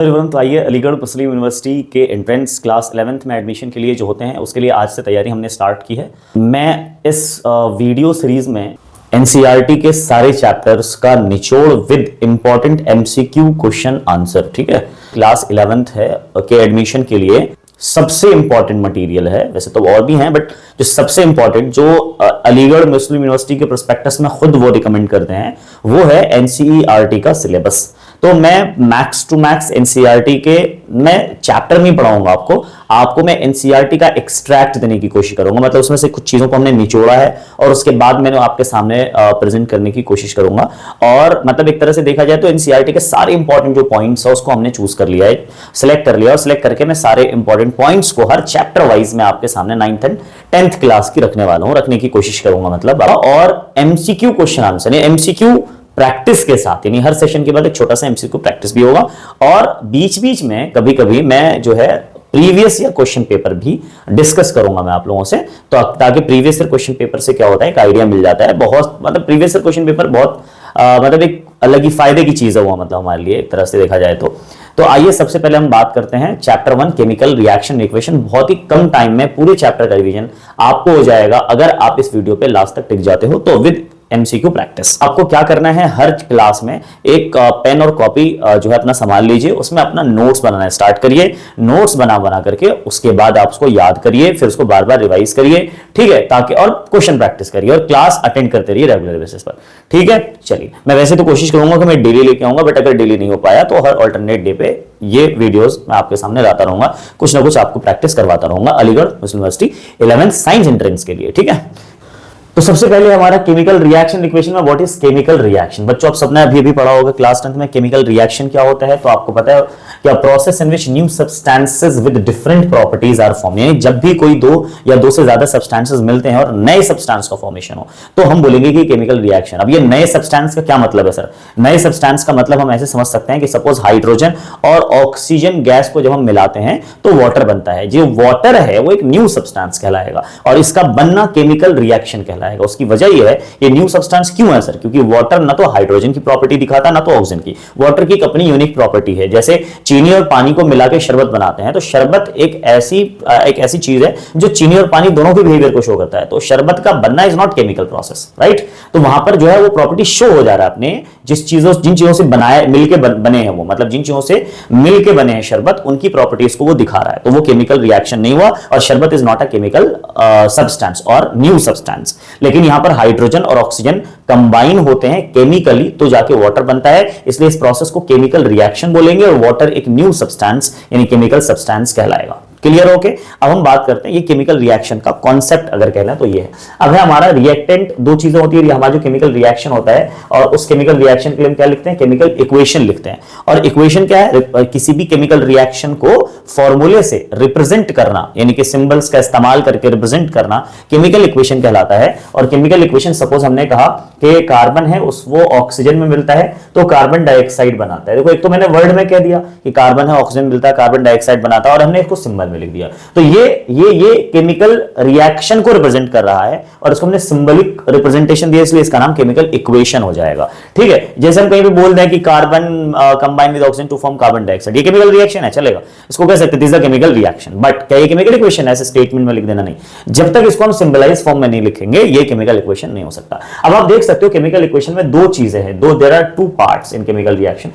तो आइए, अलीगढ़ मुस्लिम यूनिवर्सिटी के एंट्रेंस क्लास 11th में एडमिशन के लिए जो होते हैं उसके लिए आज से तैयारी हमने स्टार्ट की है। मैं इस वीडियो सीरीज में एनसीईआरटी के सारे चैप्टर्स का निचोड़ with important MCQ question answer, ठीक है, क्लास 11th है के एडमिशन के लिए सबसे इंपॉर्टेंट मटेरियल है। वैसे तो और भी हैं बट जो सबसे इंपॉर्टेंट जो अलीगढ़ मुस्लिम यूनिवर्सिटी के प्रोस्पेक्टस में खुद वो रिकमेंड करते हैं वो है एनसीईआरटी का सिलेबस। तो मैं मैक्स टू मैक्स एनसीईआरटी के मैं चैप्टर नहीं पढ़ाऊंगा आपको मैं एनसीईआरटी का एक्सट्रैक्ट देने की कोशिश करूंगा, मतलब उसमें से कुछ चीजों को हमने निचोड़ा है और उसके बाद मैंने आपके सामने प्रेजेंट करने की कोशिश करूंगा। और मतलब एक तरह से देखा जाए तो एनसीईआरटी के सारे इंपॉर्टेंट जो पॉइंट्स है उसको हमने चूज कर लिया है, सिलेक्ट कर लिया और सिलेक्ट करके मैं सारे इंपॉर्टेंट पॉइंट्स को हर चैप्टर वाइज में आपके सामने 9th एंड 10th क्लास की रखने वाला हूं, रखने की कोशिश करूंगा मतलब। और MCQ question answer, MCQ practice के साथ, यानी हर सेशन के बाद एक छोटा सा एमसीक्यू प्रैक्टिस भी होगा और बीच बीच में कभी कभी मैं जो है प्रीवियस ईयर क्वेश्चन पेपर भी डिस्कस करूंगा मैं आप लोगों से, तो ताकि प्रीवियस ईयर क्वेश्चन पेपर से क्या होता है एक आइडिया मिल जाता है। बहुत मतलब प्रीवियस ईयर क्वेश्चन पेपर बहुत मतलब एक अलग ही फायदे की चीज है वो, मतलब हमारे लिए एक तरह से देखा जाए तो आइए सबसे पहले हम बात करते हैं चैप्टर 1 केमिकल रिएक्शन इक्वेशन। बहुत ही कम टाइम में पूरे चैप्टर का रिवीजन आपको हो जाएगा अगर आप इस वीडियो पे लास्ट तक टिक जाते हो तो विद एमसीक्यू प्रैक्टिस। आपको क्या करना है, हर क्लास में एक पेन और कॉपी जो है अपना संभाल लीजिए, उसमें अपना नोट्स बनाना स्टार्ट करिए। नोट्स बना करके उसके बाद आप उसको याद करिए, फिर उसको बार बार रिवाइज करिए, ठीक है, ताकि और क्वेश्चन प्रैक्टिस करिए और क्लास अटेंड करते रहिए रेगुलर बेसिस पर, ठीक है। चलिए, मैं वैसे तो कोशिश करूंगा कि मैं डेली लेके आऊंगा, बट अगर डेली नहीं हो पाया तो हर ऑल्टरनेट डे पे ये वीडियोस मैं आपके सामने लाता रहूंगा, कुछ ना कुछ आपको प्रैक्टिस करवाता रहूंगा अलीगढ़ मुस्लिम यूनिवर्सिटी 11th साइंस एंट्रेंस के लिए, ठीक है। तो सबसे पहले हमारा केमिकल रिएक्शन इक्वेशन में व्हाट इज केमिकल रिएक्शन। बच्चों आप सबने अभी पढ़ा होगा क्लास 10th में केमिकल रिएक्शन क्या होता है, तो आपको पता है क्या process in which new substances with different properties are form, यानी जब भी कोई दो या दो से ज्यादा सब्सटेंसेस मिलते हैं और नए सब्सटेंस का फॉर्मेशन हो तो हम बोलेंगे कि केमिकल रिएक्शन। अब ये नए सब्सटेंस का क्या मतलब है सर? नए सब्सटेंस का मतलब हम ऐसे समझ सकते हैं कि सपोज हाइड्रोजन और ऑक्सीजन गैस को जब हम मिलाते हैं तो वाटर बनता है, जो वाटर है वो एक न्यू सब्सटेंस कहलाएगा और इसका बनना केमिकल रिएक्शन कहलाएगा। उसकी वजह ये है ये न्यू सब्सटेंस क्यों है सर? क्योंकि वाटर ना तो हाइड्रोजन की प्रॉपर्टी दिखाता ना तो ऑक्सीजन की, वाटर की एक अपनी यूनिक प्रॉपर्टी है। जैसे चीनी और पानी को मिला के शरबत बनाते हैं तो शरबत एक ऐसी चीज है जो चीनी और पानी दोनों के बिहेवियर को शो करता है, तो शरबत का बनना is not chemical process, right. तो वहां पर जो है वो प्रॉपर्टी शो हो जा रहा है अपने जिन चीजों से बनाए मिलके बने हैं वो, मतलब जिन चीजों से मिलके बने हैं शरबत, उनकी प्रॉपर्टीज को वो दिखा रहा है, तो वो केमिकल रिएक्शन नहीं हुआ और शरबत is not a chemical substance और न्यू सब्सटेंस। लेकिन यहां पर हाइड्रोजन और ऑक्सीजन कंबाइन होते हैं केमिकली तो जाके वाटर बनता है, इसलिए इस प्रोसेस को केमिकल रिएक्शन बोलेंगे और वाटर एक न्यू सब्सटेंस यानी केमिकल सब्सटेंस कहलाएगा। क्लियर हो के अब हम बात करते हैं ये केमिकल रिएक्शन का कॉन्सेप्ट अगर कहना तो ये है। अब है हमारा रिएक्टेंट, दो चीजें होती है, हमारा जो केमिकल रिएक्शन होता है और उस केमिकल रिएक्शन के लिए हम क्या लिखते हैं, केमिकल इक्वेशन लिखते हैं। और इक्वेशन क्या है, किसी भी केमिकल रिएक्शन को फॉर्मूले से रिप्रेजेंट करना, यानी कि सिंबल्स का इस्तेमाल करके रिप्रेजेंट करना केमिकल इक्वेशन कहलाता है। और केमिकल इक्वेशन सपोज हमने कहा कि कार्बन है वो ऑक्सीजन में मिलता है तो कार्बन डाइऑक्साइड बनाता है। देखो एक तो मैंने वर्ड में कह दिया कि कार्बन है ऑक्सीजन मिलता है कार्बन डाइऑक्साइड बनाता है और हमने इसको सिंबल में लिख दिया, तो ये केमिकल रिएक्शन को रिप्रेजेंट कर रहा है और इसको हमने सिंबलिक रिप्रेजेंटेशन दिया इसलिए इसका नाम केमिकल इक्वेशन हो जाएगा, ठीक है। जैसे हम कहीं भी बोल दें कि carbon combine with oxygen to form carbon dioxide, ये केमिकल रिएक्शन है, चलेगा, इसको कह सकते हैं this is the chemical reaction. But क्या ये केमिकल इक्वेशन ऐसे स्टेटमेंट में लिख देना नहीं, जब तक इसको हम सिंबलाइज फॉर्म में नहीं लिखेंगे ये केमिकल इक्वेशन नहीं हो सकता। अब आप देख सकते हो केमिकल इक्वेशन में दो चीजें हैं, there are two parts in chemical reaction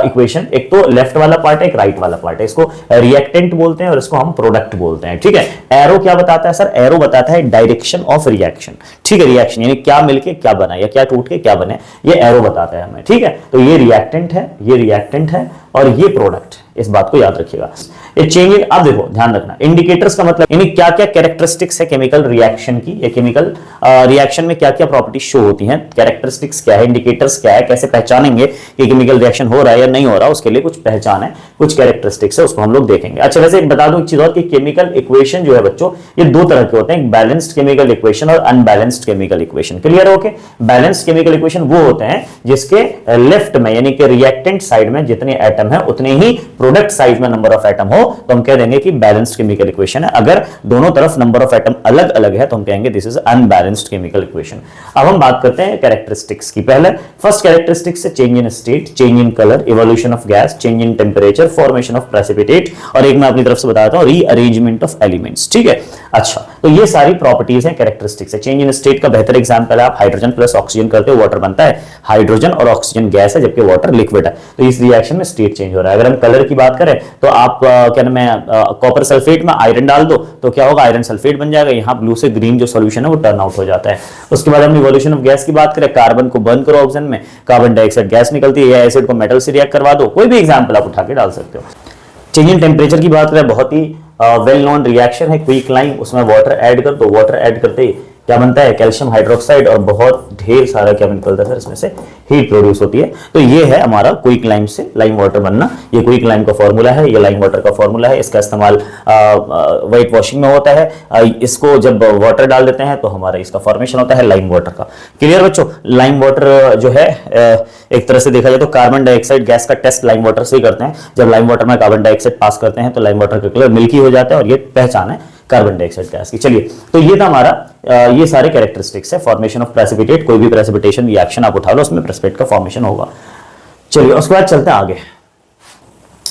equation, एक तो लेफ्ट वाला पार्ट है एक राइट वाला पार्ट है, इसको रिएक्टेंट बोलते हैं और इसको हम प्रोडक्ट बोलते हैं, ठीक है। एरो क्या बताता है सर? एरो बताता है डायरेक्शन ऑफ रिएक्शन, ठीक है, रिएक्शन यानी क्या मिलके क्या बना या क्या टूट के क्या बने, ये एरो बताता है हमें, ठीक है। तो ये रिएक्टेंट है और ये प्रोडक्ट, इस बात को याद रखिएगा। ये चेंजिंग, अब देखो ध्यान रखना, इंडिकेटर्स का मतलब यानी क्या क्या कैरेक्टरिस्टिक्स है केमिकल रिएक्शन की, ये केमिकल रिएक्शन में क्या क्या प्रॉपर्टी शो होती हैं, कैरेक्टरिस्टिक्स क्या है, इंडिकेटर्स क्या है, कैसे पहचानेंगे कि केमिकल रिएक्शन हो रहा है या नहीं हो रहा, उसके लिए कुछ पहचान है, कुछ कैरेक्टरिस्टिक्स है, उसको हम लोग देखेंगे। अच्छा वैसे बता दूं एक चीज और कि केमिकल इक्वेशन जो है बच्चों ये दो तरह के होते हैं, बैलेंस्ड केमिकल इक्वेशन और अनबैलेंस्ड केमिकल इक्वेशन। क्लियर हो के? बैलेंस्ड केमिकल इक्वेशन वो होते हैं जिसके लेफ्ट में यानी कि रिएक्टेंट साइड में जितने एटम एटम है उतने ही प्रोडक्ट साइज में नंबर ऑफ एटम हो तो हम कह देंगे कि बैलेंस्ड केमिकल इक्वेशन है। अगर दोनों तरफ नंबर ऑफ एटम अलग अलग है तो हम कहेंगे this is unbalanced chemical equation. अब हम बात करते हैं कैरेक्टरिस्टिक्स की। पहले फर्स्ट कैरेक्टरिस्टिक्स है change in state, change in colour, evolution of gas, change in temperature, formation of precipitate, और एक मैं अपनी तरफ से बताता हूं रीअरेंजमेंट ऑफ एलिमेंट्स। ठीक है, अच्छा, तो ये सारी प्रॉपर्टीज हैं कैरेक्टरिस्टिक्स है। चेंज इन स्टेट का बेहतर एग्जांपल है, आप हाइड्रोजन प्लस ऑक्सीजन करते हो वाटर बनता है, हाइड्रोजन और ऑक्सीजन गैस है जबकि वाटर लिक्विड है, तो इस रिएक्शन में स्टेट चेंज हो रहा है। अगर हम कलर की बात करें तो आप क्या नाम है कॉपर सल्फेट में आयरन डाल दो तो क्या होगा, आयरन सल्फेट बन जाएगा, यहाँ ब्लू से ग्रीन जो सॉल्यूशन है वो टर्न आउट हो जाता है। उसके बाद हम इवोल्यूशन ऑफ गैस की बात करें, कार्बन को बर्न करो ऑक्सीजन में, कार्बन डाइऑक्साइड गैस निकलती है, या एसिड को मेटल से रिएक्ट करवा दो, कोई भी एग्जांपल आप उठा के डाल सकते हो। चेंज इन टेम्परेचर की बात करें, बहुत ही वेल नोन रिएक्शन है क्विकलाइम, उसमें वाटर ऐड कर दो, वाटर ऐड करते ही क्या बनता है, कैल्शियम हाइड्रोक्साइड, और बहुत ढेर सारा क्या निकलता है सर, इसमें से हीट प्रोड्यूस होती है। तो ये है हमारा क्विकलाइम से लाइम वाटर बनना, ये क्विकलाइम का फॉर्मूला है, ये लाइम वाटर का फॉर्मूला है। इसका इस्तेमाल व्हाइट वॉशिंग में होता है, इसको जब वाटर डाल देते हैं तो हमारा इसका फॉर्मेशन होता है लाइम वाटर का। क्लियर बच्चों, लाइम वाटर जो है एक तरह से देखा जाए तो कार्बन डाइऑक्साइड गैस का टेस्ट लाइम वाटर से ही करते हैं। जब लाइम वाटर में कार्बन डाइऑक्साइड पास करते हैं तो लाइम वाटर का कलर मिल्की हो जाता है, और ये पहचान है कार्बन डाइऑक्साइड गैस की। चलिए, तो ये था हमारा ये सारे कैरेक्टरिस्टिक्स है। फॉर्मेशन ऑफ प्रेसिपिटेट, कोई भी प्रेसिपिटेशन रिएक्शन आप उठा लो उसमें प्रेसिपिटेट का फॉर्मेशन होगा। चलिए, उसके बाद चलते हैं आगे।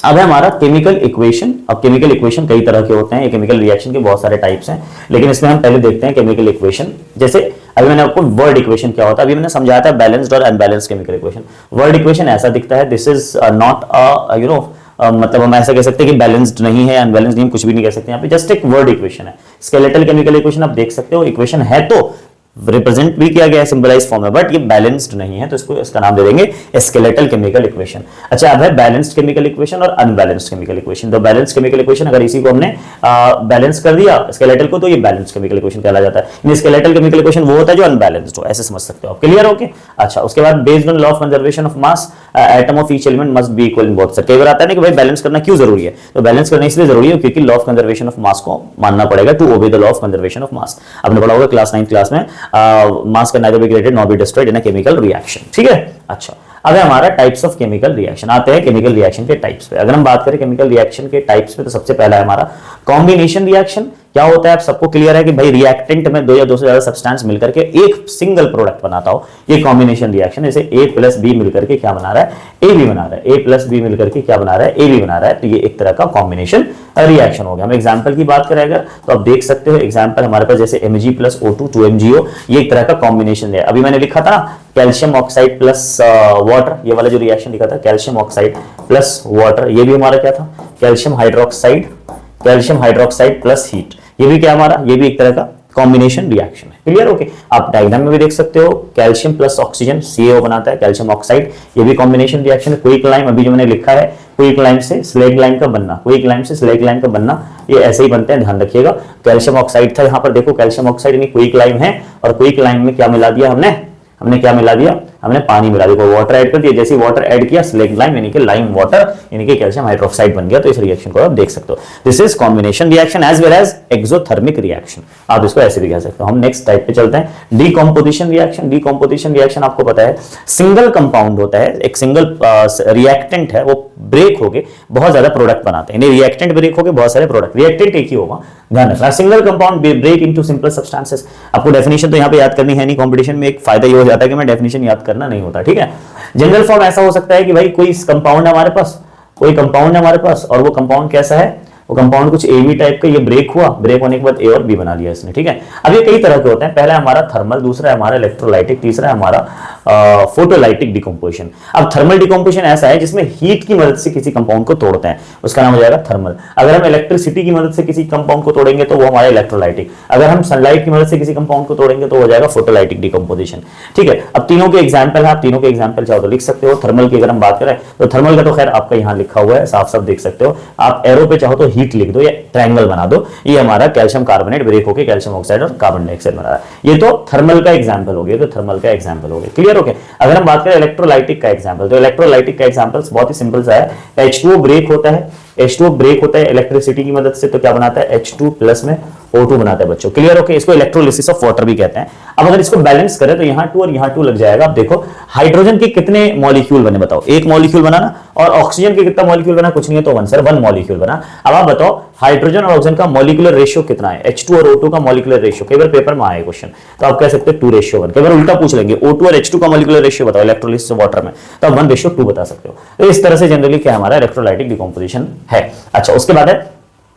अब है हमारा केमिकल इक्वेशन। अब केमिकल इक्वेशन कई तरह के होते हैं, केमिकल रिएक्शन के बहुत सारे टाइप्स हैं, लेकिन इसमें हम पहले देखते हैं केमिकल इक्वेशन। जैसे अभी मैंने आपको वर्ड इक्वेशन क्या होता है, अभी मैंने समझाया था बैलेंस्ड और unbalanced chemical equation. Word equation ऐसा दिखता है, दिस इज नॉट अ मतलब हम ऐसा कह सकते हैं कि बैलेंस्ड नहीं है, अनबैलेंस्ड नहीं, कुछ भी नहीं कह सकते यहाँ पे, जस्ट एक वर्ड इक्वेशन है। स्केलेटल केमिकल इक्वेशन आप देख सकते हो, इक्वेशन है तो रिप्रेजेंट भी किया गया है सिंबलाइज फॉर्म में, बट ये बैलेंस्ड नहीं है, तो इसको इसका नाम दे देंगे स्केलेटल केमिकल इक्वेशन। अच्छा, अब है बैलेंस्ड केमिकल इक्वेशन और अनबैलेंस्ड केमिकल इक्वेशन। तो बैलेंस्ड केमिकल इक्वेशन, अगर इसी को हमने बैलेंस कर दिया स्केलेटल को, तो ये बैलेंस्ड केमिकल इक्वेशन कहला जाता है। स्केलेटल केमिकल इक्वेशन वो होता है जो अनबैलेंस्ड हो, ऐसे समझ सकते हो आप। क्लियर? ओके। अच्छा, उसके बाद based on law of conservation of mass, atom of each element must be equal in both side. कई बार आता है ना कि भाई बैलेंस करना क्यों जरूरी है, तो बैलेंस करना इसलिए जरूरी है क्योंकि law of conservation of mass को मानना पड़ेगा, to obey the law of conservation of mass. आपने पढ़ा होगा क्लास 9 क्लास में, mass can neither be created nor be destroyed in a chemical reaction। ठीक है, अच्छा, अब है हमारा टाइप्स ऑफ केमिकल रिएक्शन। आते हैं केमिकल रिएक्शन के टाइप्स पे। अगर हम बात करें केमिकल रिएक्शन के टाइप्स पे, तो सबसे पहला है हमारा कॉम्बिनेशन रिएक्शन। क्या होता है, आप सबको क्लियर है कि भाई रिएक्टेंट में दो या दो से ज्यादा सब्सटेंस मिलकर के एक सिंगल प्रोडक्ट बनाता हो, ये कॉम्बिनेशन रिएक्शन। जैसे A प्लस बी मिलकर के क्या बना रहा है, ए बी बना रहा है, A प्लस बी मिलकर के क्या बना रहा है, ए बी बना रहा है, तो ये एक तरह का कॉम्बिनेशन रिएक्शन हो गया। हम एग्जांपल की बात करें अगर, तो आप देख सकते हो एग्जांपल हमारे पास जैसे Mg प्लस O2 2MgO, ये एक तरह का कॉम्बिनेशन है। अभी मैंने लिखा था ना कैल्शियम ऑक्साइड प्लस वाटर, ये वाला जो रिएक्शन लिखा था कैल्शियम ऑक्साइड प्लस वाटर, ये भी हमारा क्या था, कैल्शियम हाइड्रोक्साइड प्लस हीट, ये भी क्या हमारा, ये भी एक तरह का कॉम्बिनेशन रिएक्शन है। क्लियर? ओके। आप डायग्राम में भी देख सकते हो कैल्शियम प्लस ऑक्सीजन CaO बनाता है, कैल्शियम ऑक्साइड, ये भी कॉम्बिनेशन रिएक्शन है। क्विकलाइम, अभी जो मैंने लिखा है क्विकलाइम से स्लेगलाइम का बनना, क्विकलाइम से स्लेगलाइम का बनना, ये ऐसे ही बनते हैं, ध्यान रखिएगा। कैल्शियम ऑक्साइड था, यहाँ पर देखो कैल्शियम ऑक्साइड यानी क्विकलाइम है, और क्विकलाइम में क्या मिला दिया हमने क्या मिला दिया, हमने पानी मिला दिया, वाटर ऐड कर दिया। जैसे वाटर ऐड किया स्लेगलाइम यानी कि लाइम वाटर यानी कि कैल्शियम हाइड्रोक्साइड बन गया। तो इस रिएक्शन को आप देख सकते हो, this is combination reaction as well as exothermic reaction, आप इसको ऐसे भी कह सकते हो। हम नेक्स्ट टाइप पे चलते हैं, डीकंपोजिशन रिएक्शन। डीकंपोजिशन रिएक्शन आपको पता है सिंगल कंपाउंड होता है, एक सिंगल रिएक्टेंट है, वो ब्रेक होके बहुत ज्यादा प्रोडक्ट बनाते हैं। रिएक्टेंट ब्रेक होके बहुत सारे प्रोडक्ट, रिएक्टेंट एक ही होगा, ध्यान रखना। Single compound break into simple substances. आपको डेफिनेशन तो यहाँ पे याद करनी है नहीं, कंपटीशन में एक फायदा ये हो जाता है कि मैं डेफिनेशन याद करना नहीं होता। ठीक है, जनरल फॉर्म ऐसा हो सकता है कि भाई कोई कंपाउंड है हमारे पास, कोई कंपाउंड है हमारे पास, और वो कंपाउंड कैसा है, वो कंपाउंड कुछ एबी टाइप का, ये ब्रेक हुआ, ब्रेक होने के बाद ए और बी बना लिया इसने। ठीक है, अब ये कई तरह के होते हैं, पहला हमारा थर्मल, दूसरा है हमारा इलेक्ट्रोलाइटिक, तीसरा है हमारा फोटोलाइटिक डिकम्पोजिशन। अब थर्मल डिकम्पोजिशन ऐसा है जिसमें हीट की मदद से किसी कंपाउंड को तोड़ते हैं, उसका नाम हो जाएगा थर्मल। अगर हम इलेक्ट्रिसिटी की मदद से किसी कंपाउंड को तोड़ेंगे तो वो हमारा इलेक्ट्रोलाइटिक। अगर हम सनलाइट की मदद से किसी कंपाउंड को तोड़ेंगे तो हो जाएगा फोटोलाइटिक डिकम्पोजिशन। ठीक है, अब तीनों के एग्जाम्पल है, आप तीनों के एग्जाम्पल चाहो तो लिख सकते हो। थर्मल की अगर हम बात करें तो थर्मल का तो खैर आपका यहाँ लिखा हुआ है, साफ साफ देख सकते हो। आप एरो पे चाहो तो हीट लिख दो या ट्रायंगल बना दो, ये हमारा कैल्शियम कार्बोनेट ब्रेक होकर कैल्शियम ऑक्साइड और कार्बन डाइऑक्साइड बना रहा है। ये तो थर्मल का एग्जांपल हो गया, तो थर्मल का एग्जांपल हो गया। क्लियर? ओके। अगर हम बात करें इलेक्ट्रोलाइटिक का एग्जांपल, तो इलेक्ट्रोलाइटिक का एग्जांपल बहुत ही सिंपल सा है। H2O ब्रेक होता है, H2O ब्रेक होता है इलेक्ट्रिसिटी की मदद से, तो क्या बनाता है H2 प्लस में O2 बनाता है बच्चों। क्लियर? ओके, इसको इलेक्ट्रोलिसिस ऑफ वाटर भी कहते हैं। अब अगर इसको बैलेंस करें तो यहाँ 2 और यहाँ 2 लग जाएगा। अब देखो हाइड्रोजन के कितने मॉलिक्यूल बने बताओ, एक मॉलिक्यूल बना ना, और ऑक्सीजन के कितना मॉलिक्यूल बना, कुछ नहीं है तो 1 सर 1 मॉलिक्यूल बना। अब आप बताओ हाइड्रोजन और ऑक्सीजन का मॉलिक्यूलर रेशियो कितना है, H2 और O2 का मॉलिक्यूलर रेशियो। कई बार पेपर में आया क्वेश्चन, तो आप कह सकते हैं 2:1। कई बार उल्टा पूछ लेंगे O2 और H2 का मॉलिक्यूलर रेशियो बताओ इलेक्ट्रोलिसिस ऑफ वाटर में, तो आप 1:2 बता सकते हो। तो इस तरह से जनरली क्या हमारा इलेक्ट्रोलाइटिक डिकम्पोजिशन है। अच्छा, उसके बाद है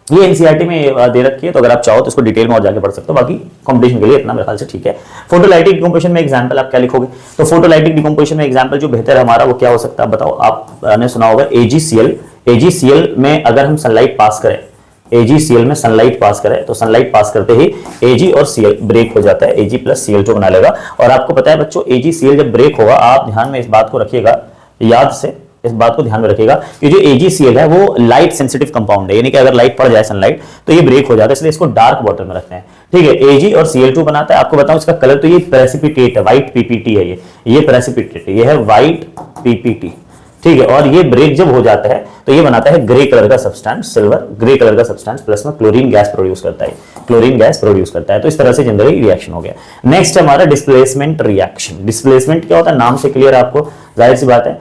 ये एनसीईआरटी में दे रखी है, तो अगर आप चाहो तो इसको डिटेल में और जाके पढ़ सकते हो, बाकी कंपटीशन के लिए इतना मेरे ख्याल से ठीक है। फोटोलाइटिक डिकम्पोजिशन में एग्जांपल आप क्या लिखोगे, तो फोटोलाइटिक डिकम्पोजिशन में एग्जांपल जो बेहतर है हमारा वो क्या हो सकता है बताओ। आपने सुना होगा AgCl। AgCl में अगर हम सनलाइट पास करें, AgCl में सनलाइट पास करें तो सनलाइट पास करते ही Ag और Cl ब्रेक हो जाता है, Ag प्लस Cl2 बना लेगा। और आपको पता है बच्चों AgCl जब ब्रेक होगा, आप ध्यान में इस बात को रखिएगा, याद से इस बात को ध्यान में रखिएगा कि जो AgCl है वो लाइट सेंसिटिव कंपाउंड है, यानी कि अगर लाइट पड़ जाए सनलाइट तो ये ब्रेक हो जाता है, इसलिए इसको डार्क वाटर में रखते हैं। ठीक है, Ag और Cl2 बनाता है। आपको बताऊं इसका कलर, तो ये प्रेसिपिटेट है, व्हाइट PPT है, ये प्रेसिपिटेट, ये है व्हाइट PPT। ठीक है, और ये ब्रेक जब हो जाता है तो ये बनाता है ग्रे कलर का सब्सटेंस, सिल्वर ग्रे कलर का सब्सटेंस, प्लस में क्लोरीन गैस प्रोड्यूस करता है, क्लोरीन गैस प्रोड्यूस करता है। तो इस तरह से जनरली रिएक्शन हो गया। नेक्स्ट हमारा डिस्प्लेसमेंट रिएक्शन। डिस्प्लेसमेंट क्या होता है, नाम से क्लियर है आपको, जाहिर सी बात है।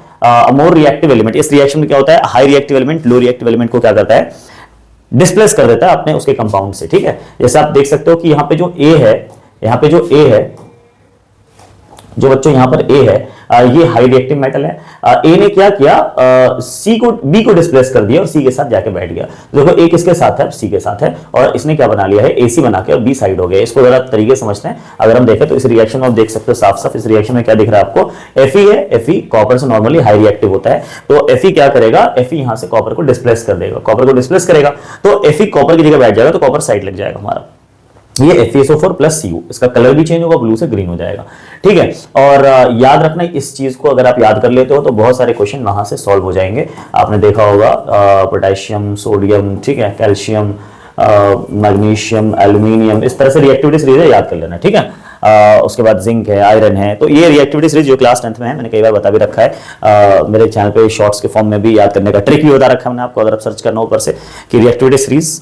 मोर रिएक्टिव एलिमेंट, इस रिएक्शन में क्या होता है, high reactive element low reactive element को क्या करता है, डिस्प्लेस कर देता है अपने उसके कंपाउंड से। ठीक है, जैसे आप देख सकते हो कि यहाँ पे जो A है, यहाँ पे जो A है, जो बच्चों यहाँ पर A है, ये हाई रिएक्टिव मेटल है। A ने क्या किया, B को डिस्प्लेस कर दिया और C के साथ जाके बैठ गया। देखो A किसके साथ है, C के साथ है, और इसने क्या बना लिया है, AC बना के और B साइड हो गया। इसको जरा तरीके समझते हैं। अगर हम देखें तो इस रिएक्शन में आप देख सकते हो साफ साफ, इस रिएक्शन में क्या दिख रहा है आपको, Fe है। Fe कॉपर से नॉर्मली हाई रिएक्टिव होता है, तो Fe क्या करेगा, Fe यहां से कॉपर को डिस्प्लेस कर देगा, कॉपर को डिस्प्लेस करेगा तो Fe कॉपर की जगह बैठ जाएगा, तो कॉपर साइड लग जाएगा हमारा। ये FeSO4 प्लस Cu, इसका कलर भी चेंज होगा, ब्लू से ग्रीन हो जाएगा। ठीक है, और याद रखना इस चीज को, अगर आप याद कर लेते हो तो बहुत सारे क्वेश्चन वहां से सॉल्व हो जाएंगे। आपने देखा होगा पोटेशियम, सोडियम, ठीक है, कैल्शियम, मैग्नीशियम, एल्यूमिनियम, इस तरह से रिएक्टिविटी सीरीज है, याद कर लेना। ठीक है, उसके बाद जिंक है, आयरन है, तो ये रिएक्टिविटी सीरीज जो क्लास 10th में है, मैंने कई बार बता भी रखा है। मेरे चैनल पे शॉर्ट्स के फॉर्म में भी याद करने का ट्रिक भी बता रखा है मैंने आपको, अगर आप सर्च करना ऊपर से कि reactivity series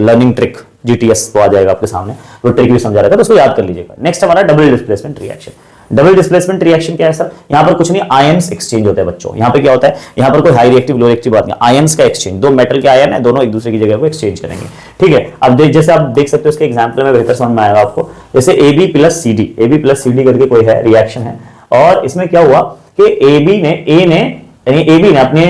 learning trick GTS को आ जाएगा आपके सामने, तो ट्रिक भी समझा रहेगा, तो उसको याद कर लीजिएगा। नेक्स्ट हमारा double displacement reaction. Double displacement reaction क्या है सर, यहाँ पर कुछ नहीं, आयंस एक्सचेंज होता है बच्चों। यहाँ पे क्या होता है, यहाँ पर कोई हाई रिएक्टिव लो रिएक्टिव बात नहीं, आयंस का एक्सचेंज, दो मेटल के आयन है, दोनों एक दूसरे की जगह को एक्सचेंज करेंगे। ठीक है, अब जैसे आप देख सकते हो इसके एग्जाम्पल में बेहतर समझ में आएगा आपको। जैसे AB प्लस CD करके कोई है रिएक्शन है, और इसमें क्या हुआ कि A ने अपने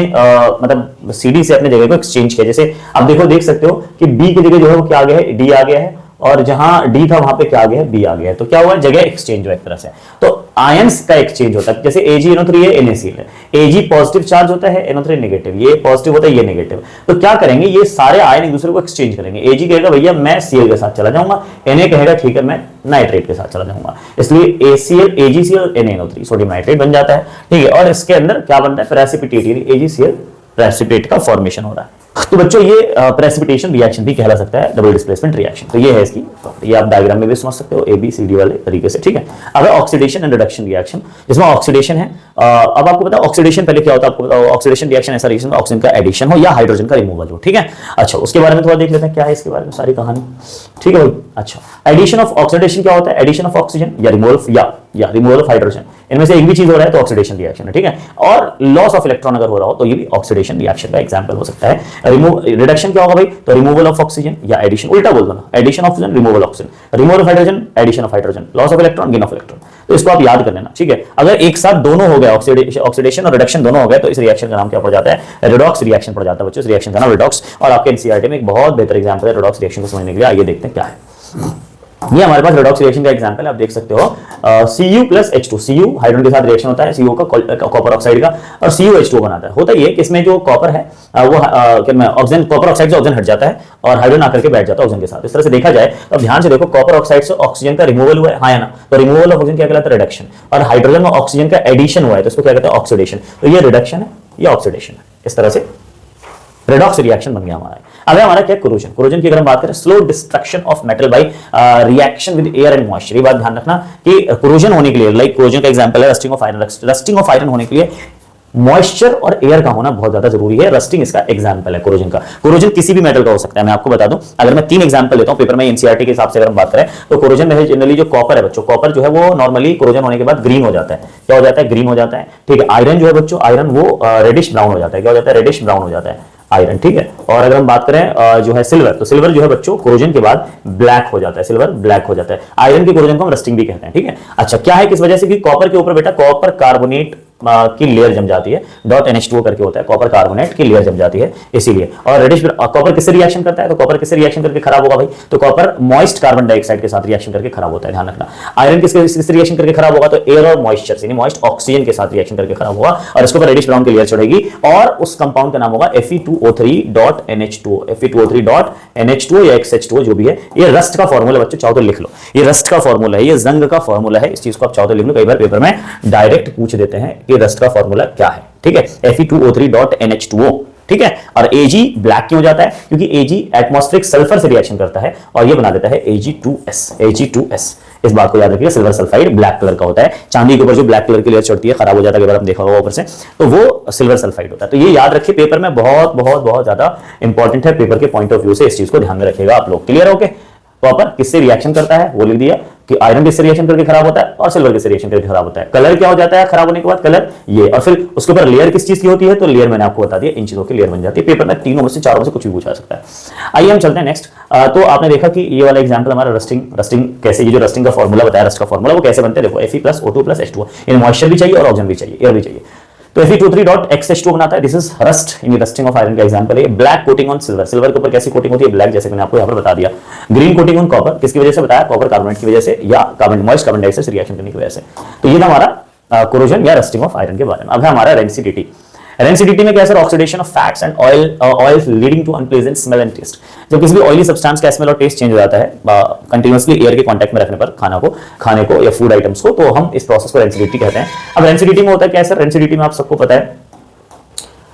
मतलब CD से अपने जगह को एक्सचेंज किया। जैसे आप देख सकते हो कि B की जगह जो है वो क्या आ गया है, D आ गया है, और जहां D था वहां पे क्या आ गया है, B आ गया है। तो क्या हुआ, जगह एक्सचेंज हुआ एक तरह से। तो आयंस का एक्सचेंज होता है, जैसे AgNO3 है, NaCl है। Ag पॉजिटिव चार्ज होता है, NO3 नेगेटिव, ये पॉजिटिव होता है, ये नेगेटिव। तो क्या करेंगे, ये सारे आयन एक दूसरे को एक्सचेंज करेंगे। Ag कहेगा भैया मैं Cl के साथ चला जाऊंगा, Na कहेगा ठीक है मैं नाइट्रेट के साथ चला जाऊंगा, इसलिए AgCl NaNO3 सोडियम नाइट्रेट बन जाता है। ठीक है, और इसके अंदर क्या बनता है, प्रेसिपिटेट, यानी AgCl प्रेसिपिटेट का फॉर्मेशन हो रहा है। तो बच्चों ये प्रेसिपिटेशन रिएक्शन भी कहला सकता है, डबल डिस्प्लेसमेंट रिएक्शन। तो ये है इसकी, ये आप डायग्राम में भी समझ सकते हो, ABCD वाले तरीके से। ठीक है, अब ऑक्सीडेशन एंड रिडक्शन रिएक्शन, जिसमें ऑक्सीडेशन है। अब आपको पता है ऑक्सीडेशन पहले क्या होता है, आपको बताओ ऑक्सीडेशन रिएक्शन ऐसा रिएक्शन ऑक्सीजन का एडिशन हो या हाइड्रोजन का रिमूवल हो। ठीक है, अच्छा उसके बारे में थोड़ा देख लेते हैं क्या है इसके बारे में सारी कहानी। ठीक है भाई, अच्छा एडिशन ऑफ ऑक्सीडेशन क्या होता है, एडिशन ऑफ ऑक्सीजन या रिमूवल ऑफ हाइड्रोजन, इनमें से एक भी चीज हो रहा है तो ऑक्सीडेशन रिएक्शन है। ठीक है, और लॉस ऑफ इलेक्ट्रॉन अगर हो रहा हो तो ये भी ऑक्सीडेशन रिएक्शन का एग्जांपल हो सकता है। रिडक्शन क्या होगा भाई, तो रिमूवल ऑफ ऑक्सीजन या एडिशन, उल्टा बोल दो ना, addition of oxygen removal oxygen, removal of hydrogen addition of hydrogen, loss of electron gain of electron. तो इसको आप याद कर लेना। ठीक है, अगर एक साथ दोनों हो गए, ऑक्सीडेशन और रिडक्शन दोनों हो गए, तो इस रिएक्शन का नाम क्या पड़ जाता है, रिडॉक्स रिएक्शन पड़ जाता है बच्चों। इस रिएक्शन का नाम रिडॉक्स, और आपके एनसीईआरटी में एक बहुत बेहतर एग्जांपल है रिडॉक्स रिएक्शन को समझने के लिए। आइए देखते हैं क्या है। ये हमारे पास रिडॉक्स रिएक्शन का एग्जांपल है, आप देख सकते हो Cu plus H2, Cu hydrogen के साथ रिएक्शन होता है, Cu का कॉपर ऑक्साइड का, और CuH2 बनाता है। होता ये कि इसमें जो कॉपर है वो ऑक्सीजन, कॉपर ऑक्साइड से ऑक्सीजन हट जाता है और हाइड्रोजन आकर के बैठ जाता है ऑक्सीजन के साथ। इस तरह से देखा जाए तो ध्यान से देखो, कॉपर ऑक्साइड से ऑक्सीजन का रिमूवल हुआ है, हाँ या ना, तो रिमूवल ऑफ ऑक्सीजन क्या कहलाता है, रिडक्शन, और हाइड्रोजन में ऑक्सीजन का एडिशन हुआ है तो इसको क्या कहते हैं, ऑक्सीडेशन। तो ये रिडक्शन है, ये ऑक्सीडेशन है। इस तरह से रेडॉक्स रिएक्शन बन गया हमारा। अब हमारा क्या, कोरोजन। कोरोजन की अगर हम बात करें, slow destruction of metal by reaction with air and moisture. ये बात ध्यान रखना कि कोरोजन होने के लिए, लाइक कोरोजन का एग्जांपल है rusting of iron. Rusting of iron होने के लिए मॉइस्चर और एयर का होना बहुत ज्यादा जरूरी है। रस्टिंग इसका एग्जांपल है कोरोजन का। कोरोजन किसी भी मेटल का हो सकता है। मैं आपको बता दूं, अगर मैं 3 एग्जांपल लेता हूं पेपर में एनसीईआरटी के हिसाब से अगर हम बात करें तो कोरोजन में जनरली जो कॉपर है बच्चों, कॉपर जो है वो नॉर्मली कोरोजन होने के बाद ग्रीन हो जाता है। क्या हो जाता है? ग्रीन हो जाता है। ठीक है। आयरन जो है बच्चों, आयरन वो रेडिश ब्राउन हो जाता है। क्या हो जाता है? रेडिश ब्राउन हो जाता है आयरन। ठीक है। और अगर हम बात करें जो है सिल्वर, तो सिल्वर जो है बच्चों कोरोजन के बाद ब्लैक हो जाता है। सिल्वर ब्लैक हो जाता है। आयरन की कोरोजन को हम रस्टिंग भी कहते हैं। ठीक है। अच्छा, क्या है किस वजह से? कि कॉपर के ऊपर बेटा कॉपर कार्बोनेट की लेयर जम जाती है, .NH2O करके होता है, कॉपर कार्बोनेट की लेयर जम जाती है इसीलिए। और रेडिश कॉपर किससे रिएक्शन करता है? तो कॉपर किससे रिएक्शन करके खराब होगा भाई? तो कॉपर मॉइस्ट कार्बन डाइऑक्साइड के साथ रिएक्शन करके खराब होता है, ध्यान रखना। आयरन किससे रिएक्शन करके खराब होगा? तो एयर और मॉइस्चर से, मॉइस्ट ऑक्सीजन के साथ रिएक्शन करके खराब होगा और इसके ऊपर रेडिश ब्राउन की लेयर चढ़ेगी और उस कंपाउंड का नाम होगा Fe2O3.NH2O। Fe2O3.NH2O या XH2O जो भी है, ये रस्ट का फॉर्मूला बच्चों, चाहो तो लिख लो। ये रस्ट का फॉर्मूला है, ये जंग का फॉर्मूला है। इस चीज को आप चाहो तो लिख लो, कई बार पेपर में डायरेक्ट पूछ देते हैं कि रस्ट का फॉर्मूला क्या है। ठीक है। Fe2O3.NH2O। ठीक है। और Ag ब्लैक क्यों हो जाता है? क्योंकि Ag एटमॉस्फेरिक सल्फर से रिएक्शन करता है और ये बना देता है Ag2S। इस बात को याद रखिए, सिल्वर सल्फाइड ब्लैक कलर का होता है। चांदी के ऊपर जो ब्लैक कलर की लेयर चढ़ती है, खराब हो जाता है, आप देखा होगा ऊपर से, तो वो सिल्वर सल्फाइड होता है। तो ये याद रखिए, पेपर में बहुत बहुत बहुत ज्यादा इंपॉर्टेंट है। पेपर के पॉइंट ऑफ व्यू से इस चीज को ध्यान में रखिएगा आप लोग। क्लियर? ओके। कॉपर किससे रिएक्शन करता है वो लिख दिया कि आयरन किससे रिएक्शन करके खराब होता है और सिल्वर किससे रिएक्शन करके खराब होता है। कलर क्या हो जाता है खराब होने के बाद? कलर ये। और फिर उसके ऊपर लेयर किस चीज की होती है? तो लेयर मैंने आपको बता दिया, इन चीजों की लेयर बन जाती है। पेपर में तीनों में से, चारों में से कुछ भी पूछा सकता है। आइए हम चलते हैं नेक्स्ट। तो आपने देखा कि ये वाला एग्जांपल हमारा रस्टिंग कैसे, ये जो रस्टिंग का फॉर्मूला बताया, रस्ट का फॉर्मूला वो कैसे बनते हैं देखो, Fe+O2+H2O। इन मॉइस्चर भी चाहिए और ऑक्सीजन भी चाहिए, एयर भी चाहिए। तो Fe2O3.XH2O बनाता है। This is rust in rusting of iron का एग्जांपल है। Black coating on silver, silver के ऊपर कैसी कोटिंग होती है? ब्लैक, जैसे मैंने आपको यहां पर बता दिया। ग्रीन कोटिंग ऑन कॉपर, किसकी वजह से बताया? कॉपर कार्बोनेट की वजह से या मॉइस्ट कार्बन डाइऑक्साइड से रिएक्शन करने की वजह से। तो ये था हमारा कोरोजन या रस्टिंग ऑफ आयरन के बारे में। अब है हमारा रेंसिडिटी। रेंसिडिटी में क्या है sir? Oxidation of fats and oils leading to unpleasant smell and taste. जब किसी भी ऑयली सब्सटेंस का स्मेल और टेस्ट चेंज हो जाता है कंटिन्यूअसली एयर के कांटेक्ट में रखने पर खाने को या फूड आइटम्स को, तो हम इस प्रोसेस को रेंसिडिटी कहते हैं। अब रेंसिडिटी में होता है क्या है सर? रेंसिडिटी में आप सबको पता है,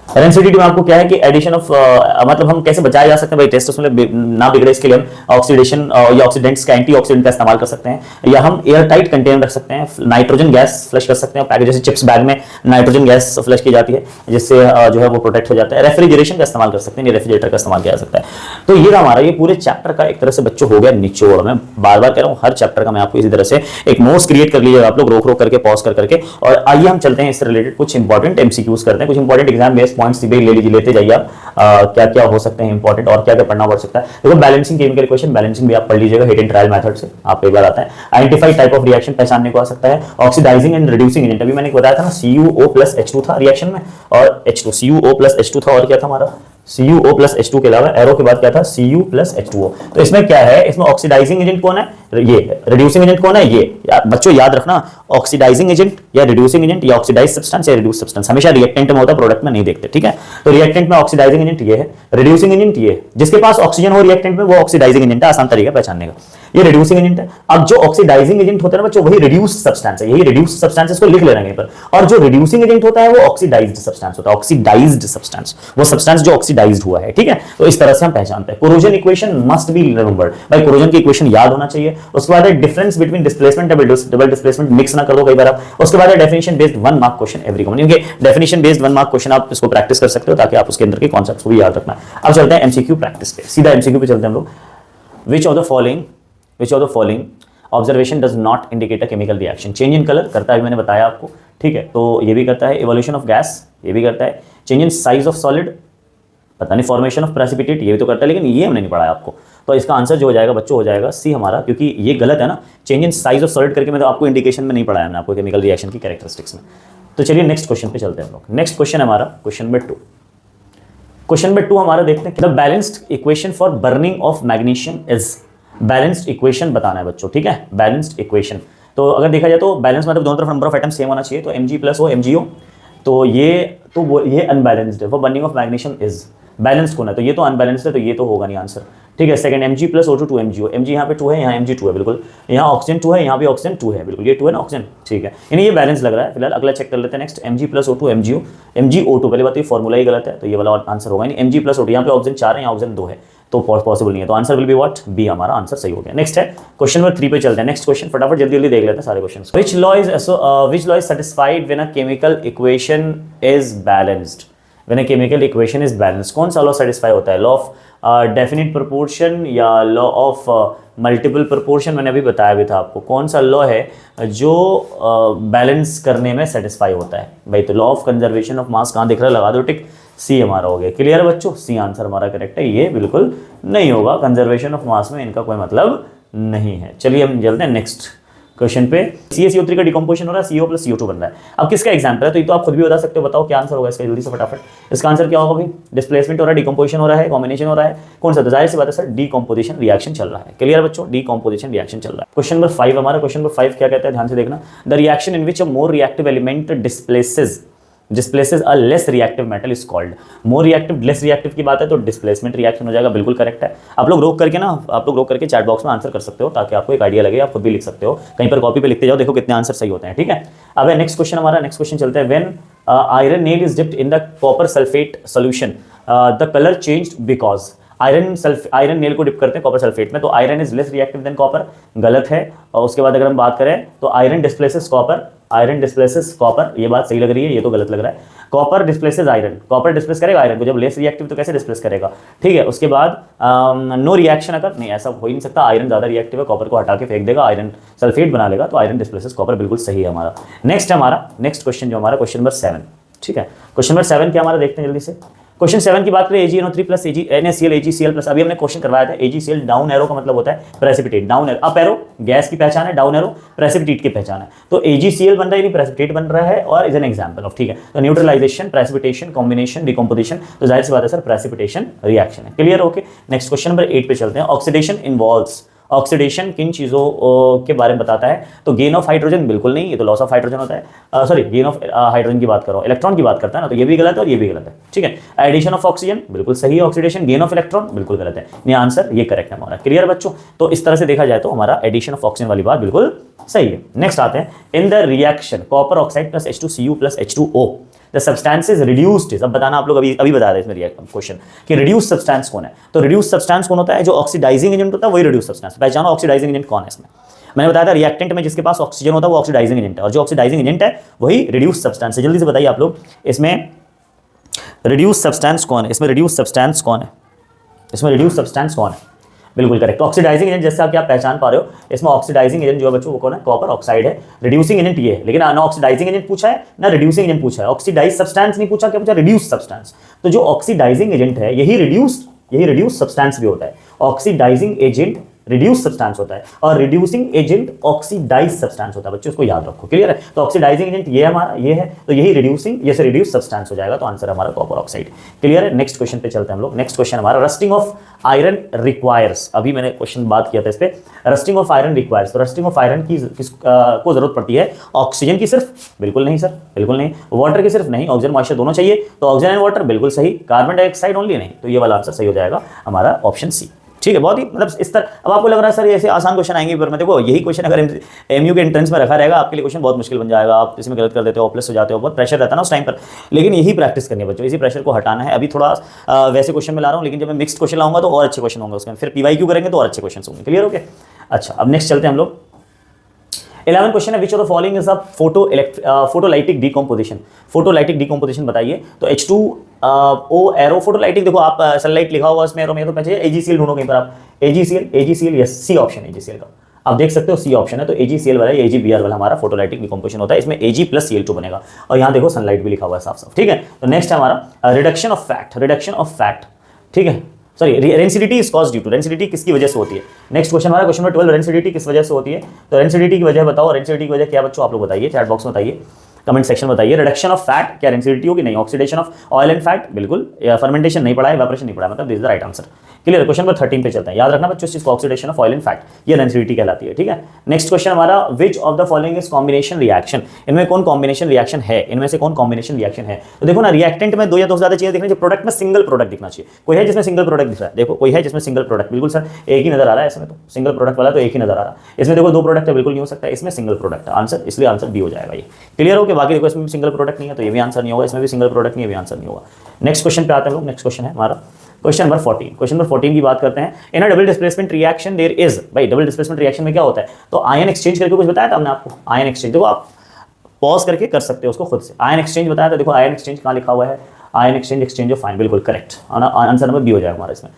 रेंसिडिटी में आपको क्या है कि एडिशन ऑफ मतलब हम कैसे बचाया जा सकते हैं भाई, टेस्ट उसमें ना बिगड़े, इसके लिए हम ऑक्सीडेशन या ऑक्सीडेंट्स का एंटीऑक्सीडेंट का इस्तेमाल कर सकते हैं, या हम एयर टाइट कंटेनर रख सकते हैं, नाइट्रोजन गैस फ्लश कर सकते हैं पैकेज, जैसे चिप्स बैग में नाइट्रोजन गैस फ्लश की जाती है जिससे जो है वो प्रोटेक्ट हो जाता है। रेफ्रिजरेशन का इस्तेमाल कर सकते हैं, रेफ्रिजरेटर का इस्तेमाल किया जा सकता है। तो ये हमारा ये पूरे चैप्टर का एक तरह से बच्चों हो गया निचोड़। मैं बार बार कह रहा हूँ, हर चैप्टर का मैं आपको इसी तरह से एक नोट्स क्रिएट कर लीजिएगा आप लोग, रोक रोक करके, पॉज करके। और आइए हम चलते हैं इससे रिलेटेड कुछ इंपॉर्टेंट एमसीक्यूज करते हैं, कुछ इंपॉर्टेंट एग्जाम बेस्ड पॉइंट्स ले लीजिए, लेते जाइए आप क्या क्या हो सकते हैं इंपॉर्टेंट और क्या क्या पढ़ना पड़ सकता है। देखो बैलेंसिंग केमिकल इक्वेशन, बैलेंसिंग भी आप पढ़ लीजिएगा, हिट एंड ट्रायल मेथड से आप एक बार आता है। आइडेंटिफाई टाइप ऑफ रिएक्शन, पहचानने को आ सकता है। ऑक्सीडाइजिंग एंड रिड्यूसिंग एजेंट, अभी मैंने बताया था ना CuO+H2 था रिएक्शन में, और H2 CuO+H2 था, और क्या था हमारा CuO+H2 के अलावा एरो के बाद क्या था Cu+H2O। तो इसमें क्या है, इसमें ऑक्सीडाइजिंग एजेंट कौन है? ये। रिड्यूसिंग एजेंट कौन है? ये। बच्चों याद रखना, ऑक्सीडाइजिंग एजेंट या रिड्यूसिंग एजेंट या ऑक्सीडाइज सब्सटेंस या रिड्यूस सब्सटेंस हमेशा रिएक्टेंट में होता है, प्रोडक्ट में नहीं देखते, ठीक है। तो रिएक्टेंट में ऑक्सीडाइजिंग एजेंट ये है, रिड्यूसिंग एजेंट ये। जिसके पास ऑक्सीजन हो रिएक्टेंट में वो ऑक्सीडाइजिंग एजेंट है, आसान तरीका पहचानने का, ये रिड्यूसिंग एजेंट है। अब जो ऑक्सीडाइजिंग एजेंट होता है ना बच्चों, वही रिड्यूस सब्सटेंस है, यही रिड्यूस सब्सटेंस को लिख लेना है पर। और जो रिड्यूसिंग एजेंट होता है वो ऑक्सीडाइज्ड सब्सटेंस होता है, ऑक्सीडाइज्ड सब्सटेंस, वो सब्सटेंस जो ऑक्सीडाइज्ड हुआ है, ठीक है। तो इस तरह से हम पहचानते हैं। Corrosion equation must be remembered भाई, कोरोजन की इक्वेशन याद होना चाहिए। उसके बाद difference between displacement double displacement, mix ना कर दो कई बार आप। उसके बाद definition based 1 mark question every common, क्योंकि डेफिनेशन बेस्ड 1 मार्क क्वेश्चन आप इसको प्रैक्टिस कर सकते हो ताकि आप उसके अंदर के कॉन्सेप्ट्स को भी याद रखना। अब चलते हैं एमसीक्यू प्रैक्टिस पे, सीधा एमसीक्यू पे चलते हैं हम लोग। Which of the following observation does not indicate a chemical reaction? Change in colour करता है, मैंने बताया आपको, ठीक है, तो ये भी करता है। इवोल्यूशन ऑफ गैस ये भी करता है। Change in size of solid पता नहीं, फॉर्मेशन ऑफ प्रेसिपिटेट ये भी तो करता है, लेकिन ये हमने नहीं पढ़ा है आपको। तो इसका आंसर जो हो जाएगा बच्चों हो जाएगा सी हमारा, क्योंकि ये गलत है ना। Change in size of solid करके मैं तो आपको इंडिकेशन में नहीं पढ़ाया मैंने आपको केमिकल रिएक्शन की कैरेक्टरिस्टिक्स में। तो चलिए नेक्स्ट क्वेश्चन पे चलते हैं हम लोग। नेक्स्ट क्वेश्चन हमारा क्वेश्चन नंबर 2। क्वेश्चन नंबर 2 हमारा देखते हैं, the balanced equation for burning of magnesium is. Balanced equation बताना है बच्चों, ठीक है, बैलेंस्ड इक्वेशन। तो अगर देखा जाए तो बैलेंस मतलब दोनों तरफ नंबर ऑफ एटम सेम होना चाहिए, तो Mg+O MgO, तो ये अनबैलेंस्ड है। वो burning of magnesium is balance कौन है, तो ये तो अनबैलेंस्ड है, तो ये तो होगा नहीं आंसर, ठीक है। सेकंड Mg+O2 2 MgO, Mg यहाँ पे 2 है, यहाँ Mg2 है, बिल्कुल। यहाँ ऑक्सीजन 2 है, यहाँ भी ऑक्सीजन 2 है, बिल्कुल, ये 2 है ना ऑक्सीजन, ठीक है। यानी ये बैलेंस लग रहा है। फिलहाल अगला चेक कर लेते हैं नेक्स्ट, Mg+O2 MgO, MgO2 पहले बात तो ये फॉर्मूला ही गलत है, तो ये वाला आंसर होगा नहीं। Mg+O2 यहाँ पे ऑक्सीजन 4 है, यहाँ ऑक्सीजन 2 है, तो पॉसिबल नहीं है, तो answer will be what, B हमारा आंसर सही हो गया। नेक्स्ट है क्वेश्चन नंबर 3 पे चलते हैं। नेक्स्ट क्वेश्चन फटाफट जल्दी जल्दी देख लेते हैं सारे questions. Which law is satisfied when a chemical equation is balanced, when a chemical equation is balanced, कौन सा लॉ सेटिस्फाई होता है, लॉ ऑफ डेफिनिट प्रोपोर्शन या लॉ ऑफ मल्टीपल प्रोपोर्शन, मैंने अभी बताया भी था आपको कौन सा लॉ है जो बैलेंस करने में सेटिस्फाई होता है भाई, तो लॉ ऑफ कंजर्वेशन ऑफ मास कहाँ दिख रहा है, लगा दो टिक, सी हमारा हो गया। क्लियर है बच्चों, सी आंसर हमारा करेक्ट है, ये बिल्कुल नहीं होगा, कंजर्वेशन ऑफ मास में इनका कोई मतलब नहीं है। चलिए हम चलते हैं नेक्स्ट क्वेश्चन पे। CaCO3 का डिकम्पोजिशन हो रहा है, CO प्लस CO2 बन रहा है। अब किसका एग्जांपल है, तो ये तो आप खुद भी बता सकते हो, बताओ क्या आंसर होगा इसका जल्दी से फटाफट। इसका आंसर क्या होगा भाई, डिस्प्लेसमेंट हो रहा है, डिकम्पोजिशन हो रहा है, कॉम्बिनेशन हो रहा है, कौन सा, तो जाहिर सी बात है सर डिकम्पोजिशन रिएक्शन चल रहा है। क्लियर बच्चों, डिकम्पोजिशन रिएक्शन चल रहा है। क्वेश्चन नंबर 5 हमारा, क्वेश्चन नंबर 5 क्या कहता है, ध्यान से देखना, the reaction in which a more reactive element displaces a less reactive metal is called. More reactive less reactive की बात है तो डिस्प्लेसमेंट रिएक्शन हो जाएगा, बिल्कुल करेक्ट है। आप लोग रोक करके चैट बॉक्स में आंसर कर सकते हो ताकि आपको एक आइडिया लगे, आप खुद भी लिख सकते हो, कहीं पर कॉपी पे लिखते जाओ, देखो कितने आंसर सही होते हैं, ठीक है। अब नेक्स्ट क्वेश्चन हमारा, नेक्स्ट क्वेश्चन चलते हैं। When iron nail is dipped in the copper sulphate solution the colour changed because, iron nail को डिप करते हैं कॉपर सल्फेट में, तो iron is less reactive than copper, गलत है। और उसके बाद अगर हम बात करें तो आयरन डिस्प्लेसेस कॉपर, ये बात सही लग रही है, ये तो गलत लग रहा है। Copper displaces iron, copper displace करेगा आयरन को, जब लेस रिएक्टिव तो कैसे डिस्प्लेस करेगा, ठीक है। उसके बाद नो रिएक्शन, अगर नहीं, ऐसा हो ही नहीं सकता, आयरन ज्यादा रिएक्टिव है, कॉपर को हटा के फेंक देगा, आयरन सल्फेट बना लेगा, तो आयरन डिस्प्लेसेस कॉपर, बिल्कुल सही है हमारा। नेक्स्ट हमारा नेक्स्ट क्वेश्चन जो हमारा क्वेश्चन नंबर 7, ठीक है। क्वेश्चन नंबर 7 क्या हमारा देखते हैं जल्दी से। क्वेश्चन 7 की बात करें, AgNO3 plus NaCl AgCl plus, अभी हमने क्वेश्चन करवाया था, AgCl डाउन एरो का मतलब होता है precipitate, down arrow, up arrow gas की पहचान है, डाउन एरो प्रेसिपिटेट की पहचान है, तो AgCl बन रहा है यानी प्रेसिपिटेट बन रहा है, और इज एन एग्जांपल ऑफ, ठीक है। तो न्यूट्रलाइजेशन, प्रेसिपिटेशन, कॉम्बिनेशन, डिकम्पोजिशन, तो जाहिर सी बात है सर प्रेसिपिटेशन रिएक्शन है। Clear, okay. Next question number 8 पे चलते हैं। ऑक्सीडेशन इन्वॉल्व्स, ऑक्सीडेशन किन चीज़ों के बारे में बताता है, तो गेन ऑफ हाइड्रोजन, बिल्कुल नहीं, ये तो लॉस ऑफ हाइड्रोजन होता है, सॉरी गेन ऑफ हाइड्रोजन की बात करो, इलेक्ट्रॉन की बात करता है ना, तो ये भी गलत है और ये भी गलत है, ठीक है। एडिशन ऑफ ऑक्सीजन, बिल्कुल सही है ऑक्सीडेशन, गेन ऑफ इलेक्ट्रॉन बिल्कुल गलत है, ये आंसर ये करेक्ट है हमारा। क्लियर बच्चों, तो इस तरह से देखा जाए तो हमारा एडिशन ऑफ ऑक्सीजन वाली बात बिल्कुल सही है। नेक्स्ट आते हैं, in the reaction copper oxide plus H2Cu plus H2O the substance is reduced, अब बताना, आप लोग अभी बता रहे हैं इसमें क्वेश्चन कि रिड्यूस सब्सटेंस कौन है, तो रिड्यूस सब्सटेंस कौन होता है, जो ऑक्सीडाइजिंग एजेंट होता है वही रिड्यूस सब्सटेंस। पहचानो ऑक्सीडाइजिंग एजेंट कौन है इसमें, मैंने बताया था रिएक्टेंट में जिसके पास ऑक्सीजन होता है वो ऑक्सीडाइजिंग एजेंट है, और जो ऑक्सीडाइजिंग एजेंट है वही रिड्यूस सब्सटेंस है। जल्दी से बताइए आप लोग, इसमें रिड्यूस सब्सटेंस कौन है, इसमें रिड्यूस सब्सटेंस कौन है, इसमें रिड्यूस सब्सटेंस कौन है, बिल्कुल करेक्ट, ऑक्सीडाइजिंग एजेंट, जैसा कि आप पहचान पा रहे हो, इसमें ऑक्सीडाइजिंग एजेंट जो है बच्चों वो कौन है, कॉपर ऑक्साइड है। रिड्यूसिंग एजेंट ये है, लेकिन ना ऑक्सीडाइजिंग एजेंट पूछा है ना रिड्यूसिंग एजेंट पूछा है, ऑक्सीडाइज सब्सटेंस नहीं पूछा, क्या पूछा, रिड्यूस सब्सटेंस। तो जो ऑक्सीडाइजिंग एजेंट है यही रिड्यूस सब्सटेंस भी होता है। ऑक्सीडाइजिंग एजेंट रिड्यूस सब्सटेंस होता है और रिड्यूसिंग एजेंट ऑक्सीडाइज सब्सटेंस होता है, बच्चों इसको याद रखो। क्लियर है, तो ऑक्सीडाइजिंग एजेंट ये हमारा ये है, तो यही रिड्यूसिंग, ये से रिड्यूस सब्सटेंस हो जाएगा, तो आंसर हमारा कॉपर ऑक्साइड। क्लियर है, नेक्स्ट क्वेश्चन पे चलते हैं हम लोग। नेक्स्ट क्वेश्चन हमारा, रस्टिंग ऑफ आयरन रिक्वायर्स, अभी मैंने क्वेश्चन बात किया था इस पे, रस्टिंग ऑफ आयरन रिक्वायर्स, तो रस्टिंग ऑफ आयरन की को जरूरत पड़ती है ऑक्सीजन की सिर्फ, बिल्कुल नहीं सर, बिल्कुल नहीं, वाटर की सिर्फ नहीं, ऑक्सीजन मॉइस्चर दोनों चाहिए, तो ऑक्सीजन एंड वाटर बिल्कुल सही, कार्बन डाइऑक्साइड ओनली नहीं, तो ये वाला आंसर सही हो जाएगा हमारा ऑप्शन सी। ठीक है, बहुत ही मतलब इस तरह। अब आपको लग रहा है सर ऐसे आसान क्वेश्चन आएंगे, पर मैं देखो यही क्वेश्चन अगर एमयू के एंट्रेंस में रखा रहेगा आपके लिए क्वेश्चन बहुत मुश्किल बन जाएगा, आप इसमें गलत कर देते हो, प्लस हो जाते हो, बहुत प्रेशर रहता है ना उस टाइम पर, लेकिन यही प्रैक्टिस करनी है बच्चों, इसी प्रेशर को हटाना है। अभी थोड़ा वैसे क्वेश्चन में ला रहा हूँ, लेकिन जब मैं मिक्स्ड क्वेश्चन लाऊंगा तो और अच्छे क्वेश्चन होंगे उसमें, फिर PYQ करेंगे तो और अच्छे क्वेश्चन होंगे। क्लियर हो गया, अच्छा अब नेक्स्ट चलते हैं हम लोग। 11 क्वेश्चन है, विच of the following is a photolytic decomposition, photolytic decomposition बताइए। तो H2O एरो फोटोलाइटिक, देखो आप सनलाइट लिखा हुआ इसमें एरो में, तो पहले AgCl ढूंढो कहीं पर आप, AgCl yes, C option AgCl का, आप देख सकते हो सी ऑप्शन है, तो AgCl वाला AgBr वाला हमारा फोटोलाइटिक डिकम्पोजिशन होता है, इसमें Ag प्लस Cl2 बनेगा, और यहाँ देखो सनलाइट भी लिखा हुआ है साफ साफ। ठीक है, तो नेक्स्ट है हमारा रिडक्शन ऑफ फैट, ठीक है, sorry rancidity is caused due to, rancidity किसकी वजह से होती है। नेक्स्ट क्वेश्चन हमारा क्वेश्चन नंबर 12, रेंसिडिटी किस वजह से होती है, तो रेंसिडिटी की वजह बताओ, रेंसिडिटी की वजह क्या बच्चों आप लोग बताइए, चैट बॉक्स में बताइए, कमेंट सेक्शन में बताइए। रिडक्शन ऑफ फैट क्या रेंसिडिटी होगी, नहीं। Oxidation of oil and fat, बिल्कुल, फर्मेंटेशन नहीं पढ़ा है, इवेपोरेशन नहीं पढ़ा, मतलब this is the right answer. Clear, question number 13 पे चलते हैं, याद रखना बच्चों इस चीज को, oxidation of oil and fat ये रेंसिडिटी कहलाती है। ठीक है, नेक्स्ट क्वेश्चन हमारा, विच of the following is combination reaction, इनमें कौन कॉम्बिनेशन रिएक्शन है, इनमें से कौन कॉम्बिनेशन रिएक्शन है। तो देखो ना, रिएक्टेंट में दो या दो से ज्यादा चीजें दिखनी चाहिए, प्रोडक्ट में सिंगल प्रोडक्ट दिखना चाहिए। कोई है जिसमें सिंगल प्रोडक्ट दिख रहा है, देखो कोई है जिसमें सिंगल प्रोडक्ट, बिल्कुल सर एक ही नजर आ रहा है इसमें, तो सिंगल प्रोडक्ट वाला तो एक ही नजर आ रहा है, इसमें देखो दो प्रोडक्ट है, बिल्कुल नहीं हो सकता, इसमें सिंगल प्रोडक्ट है आंसर, इसलिए आंसर बी हो जाएगा ये। क्लियर हो गया, बाकी देखो इसमें सिंगल प्रोडक्ट नहीं है तो ये भी आंसर नहीं होगा, इसमें भी सिंगल प्रोडक्ट नहीं है, ये भी आंसर नहीं होगा। नेक्स्ट क्वेश्चन पे आते हैं लोग, नेक्स्ट क्वेश्चन है हमारा क्वेश्चन नंबर 14 की बात करते हैं। In a double displacement reaction there is, भाई डबल डिस्प्लेसमेंट रिएक्शन में क्या होता है, तो आयन एक्सचेंज करके कुछ बताया था हमने आपको, आयन एक्सचेंज, देखो आप पॉज करके कर सकते हो उसको खुद से। आयन एक्सचेंज बताया था, देखो आयन एक्सचेंज कहाँ लिखा हुआ है, ion exchange, exchange of ion, बिल्कुल करेक्ट, आंसर नंबर बी हो जाएगा हमारा इसमें।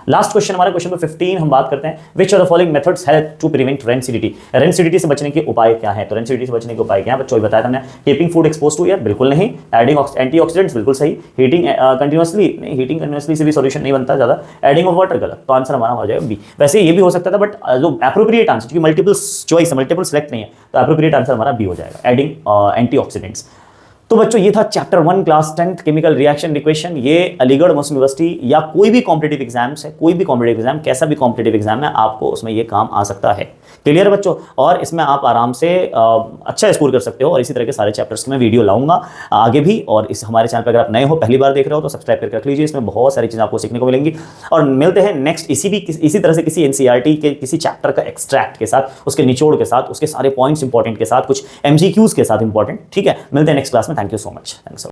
लास्ट क्वेश्चन हमारा क्वेश्चन नंबर 15 हम बात करते हैं, which of the following methods help to prevent rancidity, rancidity से बचने के उपाय क्या है, तो रेनसिडिटी से बचने के उपाय क्या है बच्चों, बताया था हमने, keeping food expose to air, बिल्कुल नहीं, एडिंग एंटीऑक्सीडेंट्स, बिल्कुल सही, हीटिंग कंटिन्यूअसली, नहीं हीटिंग कंटिन्यूअसली से भी सॉल्यूशन नहीं बनता ज्यादा, एडिंग ऑफ वाटर, गलत, तो आंसर हमारा हो जाएगा बी। वैसे ये भी हो सकता था बट जो एप्रोप्रिएट आंसर, क्योंकि मल्टीपल चॉइस है, मल्टीपल सेलेक्ट नहीं है, तो एप्रोप्रिएट आंसर हमारा बी हो जाएगा, एडिंग एंटीऑक्सीडेंट्स। तो बच्चों ये था chapter 1 class 10th chemical reaction equation. ये अलीगढ़ मुस्लिम यूनिवर्सिटी या कोई भी कॉम्पिटिटिव एग्जाम्स है, कोई भी कॉम्पिटिटिव एग्जाम, कैसा भी कॉम्पिटिटिव एग्जाम है, आपको उसमें ये काम आ सकता है। क्लियर बच्चों, और इसमें आप आराम से अच्छा स्कोर कर सकते हो, और इसी तरह के सारे चैप्टर्स में वीडियो लाऊंगा आगे भी। और इस हमारे चैनल पर अगर आप नए हो, पहली बार देख रहे हो, तो सब्सक्राइब करके रख लीजिए, इसमें बहुत सारी चीज़ें आपको सीखने को मिलेंगी। और मिलते हैं नेक्स्ट इसी तरह से किसी एनसीईआरटी के किसी चैप्टर का एक्सट्रैक्ट के साथ, उसके निचोड़ के साथ, उसके सारे पॉइंट्स इंपॉर्टेंट के साथ, कुछ एमसीक्यूज के साथ इंपॉर्टेंट। ठीक है, मिलते हैं नेक्स्ट क्लास में। Thank you so much. Thanks.